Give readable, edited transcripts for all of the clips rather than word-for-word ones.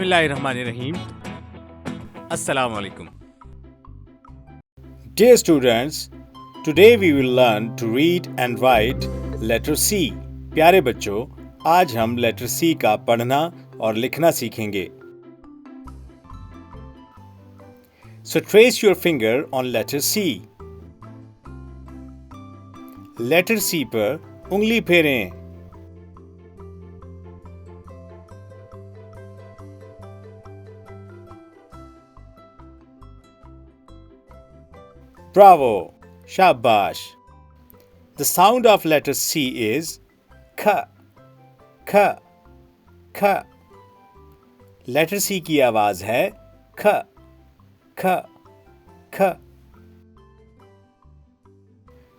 Bismillahirrahmanirrahim. Assalamu alaikum. Dear students, today we will learn to read and write letter C. प्यारे बच्चों, आज हम letter C का पढ़ना और लिखना सीखेंगे. So trace your finger on letter C. Letter C पर उंगली फेरें. Bravo! Shabash! The sound of letter C is K. K. K. Letter C की आवाज है K. K. K.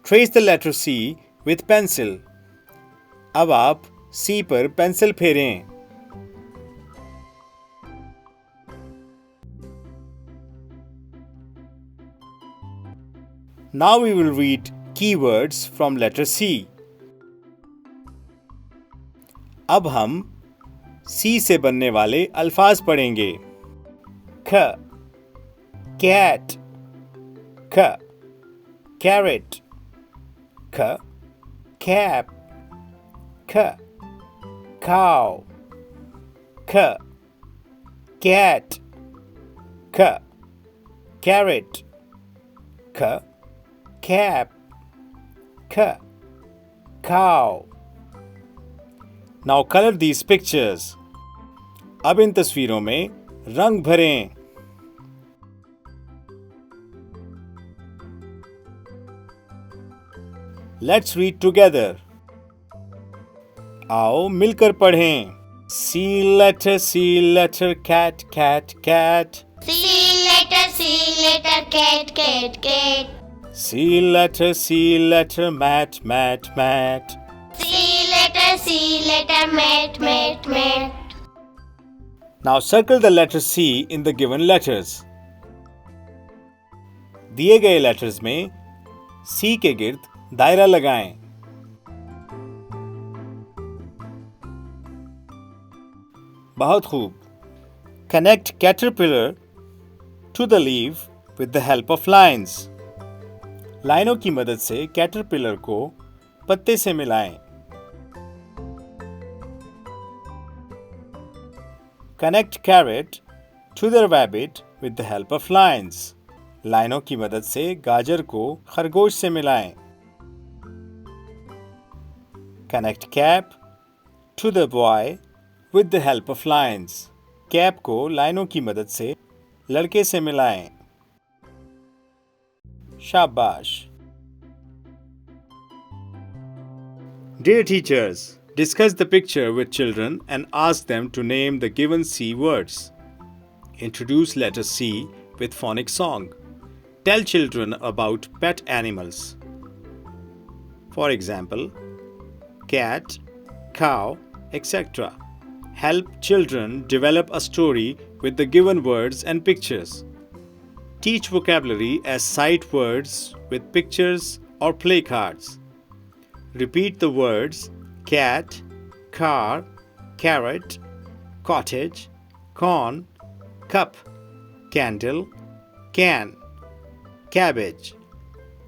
Trace the letter C with pencil. अब आप C पर pencil फेरें. Now we will read keywords from letter C. अब हम C से बनने वाले अल्फाज पढ़ेंगे. K, cat, K, carrot, K, cap, K, cow, K, cat, K, carrot, K, cap, K, cow. Now color these pictures. अब इन तस्वीरों में रंग भरें. Let's read together. आओ मिलकर पढ़ें. C letter, cat, cat, cat. C letter, cat, cat, cat. C letter, mat, mat, mat. C letter, mat, mat, mat. Now circle the letter C in the given letters. दिए गए letters में C के गिर्द दायरा लगाएं. बहुत खूब. Connect caterpillar to the leaf with the help of lines. लाइनों की मदद से कैटरपिलर को पत्ते से मिलाएं. Connect carrot to the rabbit with the help of lines. लाइनों की मदद से गाजर को खरगोश से मिलाएं. Connect cap to the boy with the help of lines. Cap को लाइनों की मदद से लड़के से मिलाएं. Shabash. Dear teachers, discuss the picture with children and ask them to name the given C words. Introduce letter C with phonic song. Tell children about pet animals. For example, cat, cow, etc. Help children develop a story with the given words and pictures. Teach vocabulary as sight words with pictures or play cards. Repeat the words cat, car, carrot, cottage, corn, cup, candle, can, cabbage,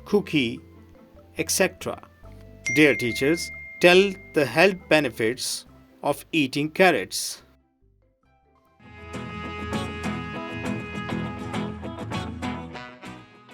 cookie, etc. Dear teachers, tell the health benefits of eating carrots.